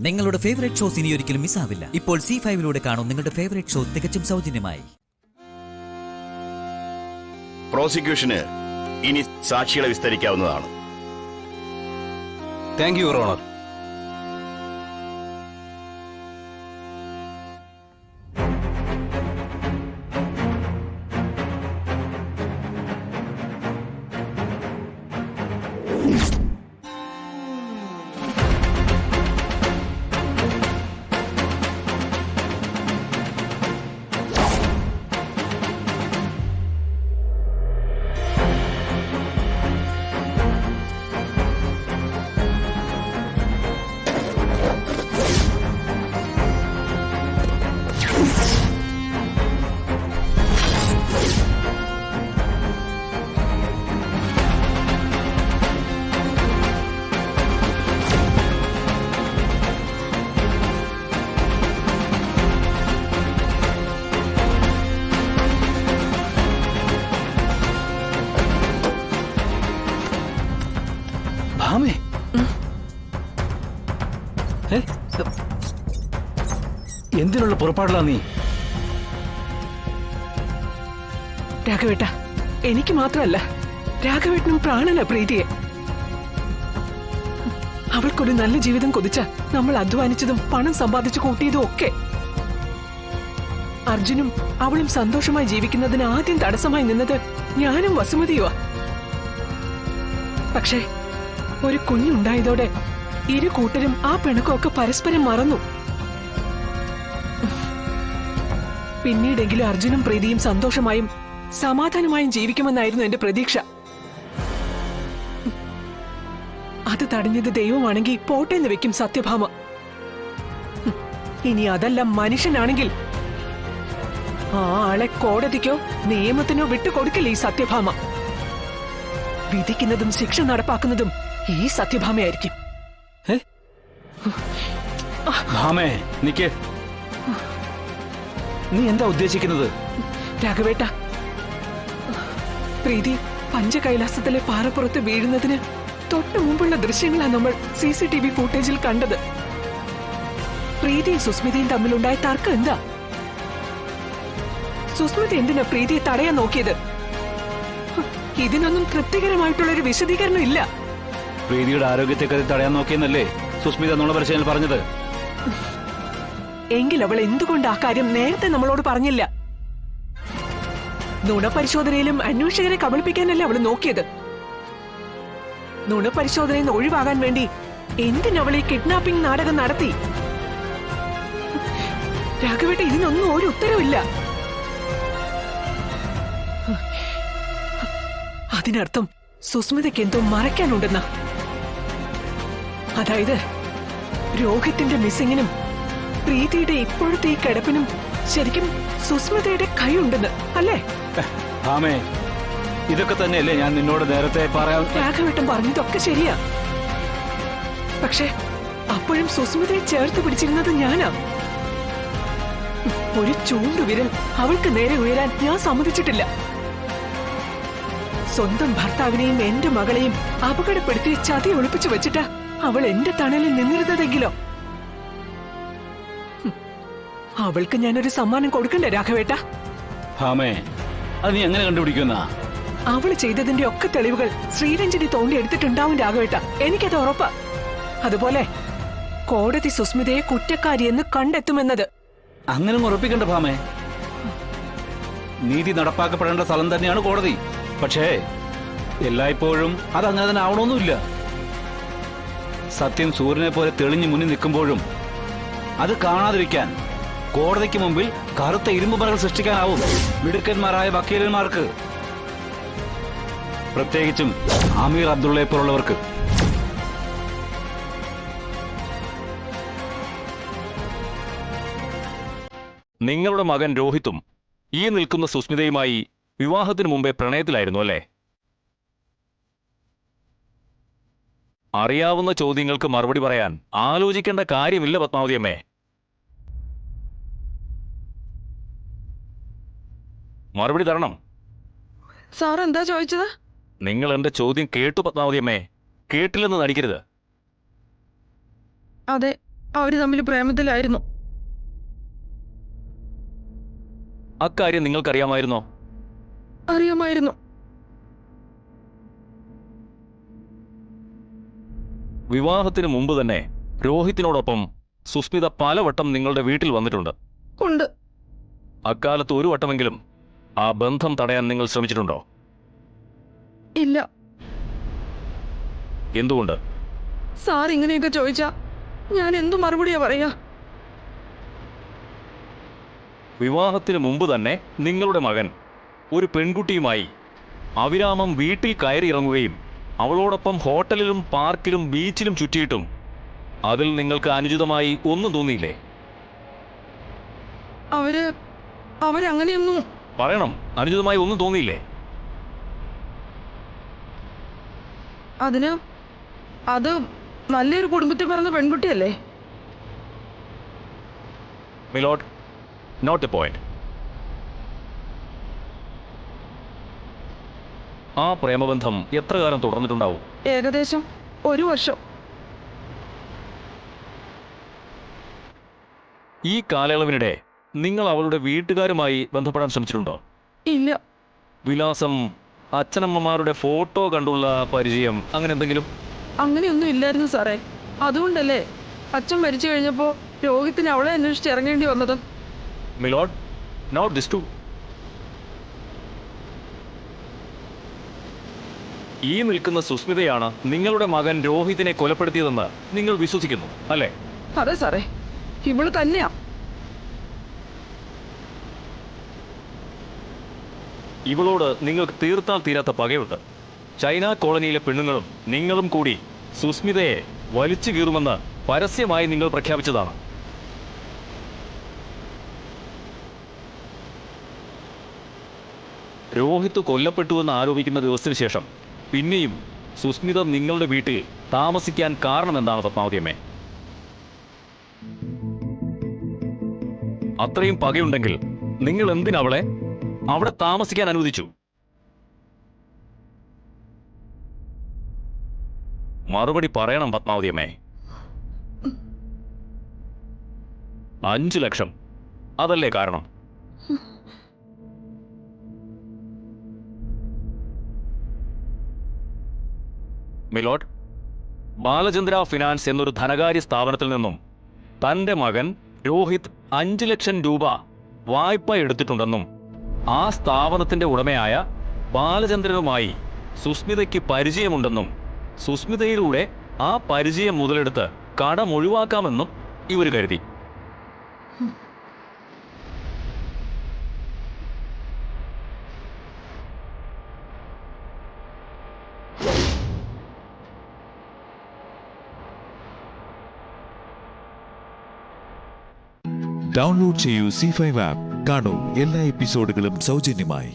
നിങ്ങളുടെ favourite shows ഇനി ഒരിക്കലും മിസ്സാവില്ല. ഇപ്പോൾ C5 കാണും നിങ്ങളുടെ ഫേവറേറ്റ് ഷോ തികച്ചും സൗജന്യമായി. പ്രോസിക്യൂഷന് ഇനി സാക്ഷികളെ വിസ്തരിക്കാവുന്നതാണ്. Thank you, your honour. ഭാമേ, എന്തിനുള്ള പുറപ്പാടിലാ നീ? രാഘവേട്ട, എനിക്ക് മാത്രമല്ല, രാഘവേട്ടനും പ്രാണന പ്രീതിയെ. അവൾക്കൊരു നല്ല ജീവിതം കൊതിച്ച നമ്മൾ അധ്വാനിച്ചതും പണം സമ്പാദിച്ചു കൂട്ടിയതും ഒക്കെ. അർജുനും അവളും സന്തോഷമായി ജീവിക്കുന്നതിന് ആദ്യം തടസ്സമായി നിന്നത് ഞാനും വസുമതിയുവാ. പക്ഷേ ഒരു കുഞ്ഞുണ്ടായതോടെ ഇരു കൂട്ടരും ആ പിണക്കമൊക്കെ പരസ്പരം മറന്നു. പിന്നീടെങ്കിലും അർജുനും പ്രീതിയും സന്തോഷമായും സമാധാനമായും ജീവിക്കുമെന്നായിരുന്നു എന്റെ പ്രതീക്ഷ. അത് തടഞ്ഞത് ദൈവമാണെങ്കിൽ പോട്ടെന്ന് വെക്കും സത്യഭാമ. ഇനി അതല്ല മനുഷ്യനാണെങ്കിൽ ആ ആളെ കോടതിക്കോ നിയമത്തിനോ വിട്ടുകൊടുക്കില്ല ഈ സത്യഭാമ. വിധിക്കുന്നതും ശിക്ഷ നടപ്പാക്കുന്നതും ഈ സത്യഭാമയായിരിക്കും. ഭാമേ, നിക്ക്. നീ എന്താ ഉദ്ദേശിക്കുന്നത്? രാഘവേട്ട, പ്രീതി പഞ്ചകൈലാസത്തിലെ പാറപ്പുറത്ത് വീഴുന്നതിന് തൊട്ടു മുമ്പുള്ള ദൃശ്യങ്ങളാണ് നമ്മൾ CCTV ഫൂട്ടേജിൽ കണ്ടത്. പ്രീതിയും സുസ്മിതയും തമ്മിലുണ്ടായ തർക്കം എന്താ? സുസ്മിത എന്തിനാ പ്രീതിയെ തടയാൻ നോക്കിയത്? ഇതിനൊന്നും തൃപ്തികരമായിട്ടുള്ളൊരു വിശദീകരണം ഇല്ല. പ്രീതിയുടെ ആരോഗ്യത്തെ കരുതി തടയാൻ നോക്കിയെന്നല്ലേ സുസ്മിത നുണ പരിശോധനയിൽ പറഞ്ഞത്? എങ്കിൽ അവൾ എന്തുകൊണ്ട് ആ കാര്യം നേരത്തെ നമ്മളോട് പറഞ്ഞില്ല? നുണപരിശോധനയിലും അന്വേഷകരെ കബളിപ്പിക്കാനല്ലേ അവൾ നോക്കിയത്. നുണപരിശോധനയിൽ നിന്ന് ഒഴിവാകാൻ വേണ്ടി എന്തിനവൾ ഈ കിഡ്നാപ്പിംഗ് നാടകം നടത്തി? രാഘവേട്ട, ഇതിനൊന്നും ഒരു ഉത്തരവില്ല. അതിനർത്ഥം സുസ്മിതയ്ക്ക് എന്തോ മറയ്ക്കാനുണ്ടെന്ന. അതായത് രോഹിത്തിന്റെ മിസ്സിങ്ങിനും പ്രീതിയുടെ ഇപ്പോഴത്തെ ഈ കിടപ്പിനും ശരിക്കും സുസ്മിതയുടെ കൈയുണ്ടെന്ന് അല്ലേ? ഭാമേ, ഇതൊക്കെ തന്നെയല്ലേ ഞാൻ നിന്നോട് നേരത്തെ പറയാൻ. രാഘവട്ടം പറഞ്ഞതൊക്കെ ശരിയാ. പക്ഷെ അപ്പോഴും സുസ്മിതയെ ചേർത്ത് പിടിച്ചിരുന്നത് ഞാനാ. ഒരു ചൂണ്ടുവിരൽ അവൾക്ക് നേരെ ഉയരാൻ ഞാൻ സമ്മതിച്ചിട്ടില്ല. സ്വന്തം ഭർത്താവിനെയും എന്റെ മകളെയും അപകടപ്പെടുത്തി ചതി ഒളിപ്പിച്ചു വെച്ചിട്ട് അവൾ എന്റെ തണലിൽ നിന്നിരുന്നതെങ്കിലോ? അവൾക്ക് ഞാനൊരു സമ്മാനം കൊടുക്കണ്ടേ രാഘവേട്ട? ഭാമേ, അത് നീ എങ്ങനെ കണ്ടുപിടിക്കുന്ന? അവള് ചെയ്തതിന്റെ ഒക്കെ തെളിവുകൾ ശ്രീരഞ്ജനി തോണ്ടി എടുത്തിട്ടുണ്ടാവും രാഘവേട്ട, എനിക്കത് ഉറപ്പാ. അതുപോലെ കോടതി സുസ്മിതയെ കുറ്റക്കാരിയെന്ന് കണ്ടെത്തുമെന്നത്. അങ്ങനെ ഉറപ്പിക്കണ്ട ഭാമേ. നീതി നടപ്പാക്കപ്പെടേണ്ട സ്ഥലം തന്നെയാണ് കോടതി. പക്ഷേ എല്ലായ്പ്പോഴും അതങ്ങനെ തന്നെ ആവണമെന്നില്ല. സത്യം സൂര്യനെ പോലെ തെളിഞ്ഞു മുന്നിൽ നിൽക്കുമ്പോഴും അത് കാണാതിരിക്കാൻ കോടതിക്ക് മുമ്പിൽ കറുത്ത ഇരുമ്പ് മരങ്ങൾ സൃഷ്ടിക്കാനാവും മിടുക്കന്മാരായ വക്കീലന്മാർക്ക്, പ്രത്യേകിച്ചും ആമീർ അബ്ദുള്ളയെ പോലുള്ളവർക്ക്. നിങ്ങളുടെ മകൻ രോഹിത്തും ഈ നിൽക്കുന്ന സുസ്മിതയുമായി വിവാഹത്തിനു മുമ്പേ പ്രണയത്തിലായിരുന്നു അല്ലേ? അറിയാവുന്ന ചോദ്യങ്ങൾക്ക് മറുപടി പറയാൻ ആലോചിക്കേണ്ട കാര്യമില്ല പത്മാവതിയമ്മേ. മറുപടി തരണം. സാർ എന്താ ചോദിച്ചത്? നിങ്ങൾ എന്റെ ചോദ്യം കേട്ടു പത്മാവതിയമ്മേ, കേട്ടില്ലെന്ന് നടിക്കരുത്. അതെ, അവര് തമ്മിൽ പ്രേമത്തിലായിരുന്നു. അക്കാര്യം നിങ്ങൾക്കറിയാമായിരുന്നോ? അറിയാമായിരുന്നു. വിവാഹത്തിന് മുമ്പ് തന്നെ രോഹിത്തിനോടൊപ്പം സുസ്മിത പലവട്ടം നിങ്ങളുടെ വീട്ടിൽ വന്നിട്ടുണ്ട്. ഉണ്ട്. അക്കാലത്ത് ഒരു വട്ടമെങ്കിലും ആ ബന്ധം തടയാൻ നിങ്ങൾ ശ്രമിച്ചിട്ടുണ്ടോ? ഇല്ല. എന്തുകൊണ്ട്? സാർ ഇങ്ങനെയൊക്കെ ചോദിച്ചാ ഞാൻ എന്തു മറുപടിയാ പറയാ? വിവാഹത്തിന് മുമ്പ് തന്നെ നിങ്ങളുടെ മകൻ ഒരു പെൺകുട്ടിയുമായി അവിരാമം വീട്ടിൽ കയറിയിറങ്ങുകയും അവളോടൊപ്പം ഹോട്ടലിലും പാർക്കിലും ബീച്ചിലും ചുറ്റിയിട്ടും അതിൽ നിങ്ങൾക്ക് അനുചിതമായി ഒന്നും തോന്നിയില്ലേ? അവരങ്ങനെയൊന്നും. പറയണം, അനുചിതമായി ഒന്നും തോന്നിയില്ലേ? അത് നല്ലൊരു കുടുംബത്തിൽ പിറന്ന പെൺകുട്ടിയല്ലേ? Milord, not a point. ആ പ്രേമബന്ധം എത്ര കാലം തുടർന്നിട്ടുണ്ടാവും? ഏകദേശം 1 വർഷം. ഈ കാലയളവിനിടെ നിങ്ങൾ അവളുടെ വീട്ടുകാരുമായി ബന്ധപ്പെടാൻ ശ്രമിച്ചിട്ടുണ്ടോ? ഇല്ല. വിലാസം, അച്ഛനമ്മമാരുടെ ഫോട്ടോ കണ്ടുള്ള പരിചയം, അങ്ങനെ എന്തെങ്കിലും? അങ്ങനെയൊന്നും ഇല്ലായിരുന്നു സാറേ. അതുകൊണ്ടല്ലേ അച്ഛൻ മരിച്ചു കഴിഞ്ഞപ്പോൾ രോഹിത്തിന് അവളെ അന്വേഷിച്ച് ഇറങ്ങേണ്ടി വന്നത്. Milord, note this too. ഈ നിൽക്കുന്ന സുസ്മിതയാണ് നിങ്ങളുടെ മകൻ രോഹിതിനെ കൊലപ്പെടുത്തിയതെന്ന് നിങ്ങൾ വിശ്വസിക്കുന്നു, അല്ലേ? അതെ സാറേ, ഇവള് തന്നെയാ. ഇവളോട് നിങ്ങൾക്ക് തീർത്താൽ തീരാത്ത പകയുണ്ട്. ചൈന കോളനിയിലെ പെണ്ണുങ്ങളും നിങ്ങളും കൂടി സുസ്മിതയെ വലിച്ചു കീറുമെന്ന് പരസ്യമായി നിങ്ങൾ പ്രഖ്യാപിച്ചതാണ്. രോഹിത് കൊല്ലപ്പെട്ടുവെന്ന് ആരോപിക്കുന്ന ദിവസത്തിന് ശേഷം പിന്നെയും സുസ്മിത നിങ്ങളുടെ വീട്ടിൽ താമസിക്കാൻ കാരണമെന്താണ് പത്മാവതിയമ്മേ? അത്രയും പകയുണ്ടെങ്കിൽ നിങ്ങൾ എന്തിനവളെ അവിടെ താമസിക്കാൻ അനുവദിച്ചു? മറുപടി പറയണം പത്മാവതിയമ്മേ. 5 ലക്ഷം, അതല്ലേ കാരണം? മിലോഡ്, ബാലചന്ദ്ര ഫിനാൻസ് എന്നൊരു ധനകാര്യ സ്ഥാപനത്തിൽ നിന്നും തന്റെ മകൻ രോഹിത് 5 ലക്ഷം രൂപ വായ്പ എടുത്തിട്ടുണ്ടെന്നും ആ സ്ഥാപനത്തിന്റെ ഉടമയായ ബാലചന്ദ്രനുമായി സുസ്മിതയ്ക്ക് പരിചയമുണ്ടെന്നും സുസ്മിതയിലൂടെ ആ പരിചയം മുതലെടുത്ത് കടം ഒഴിവാക്കാമെന്നും ഇവർ കരുതി. ഡൗൺലോഡ് ചെയ്യൂ C5 ആപ്പ്. കാണൂ എല്ലാ എപ്പിസോഡുകളും സൗജന്യമായി.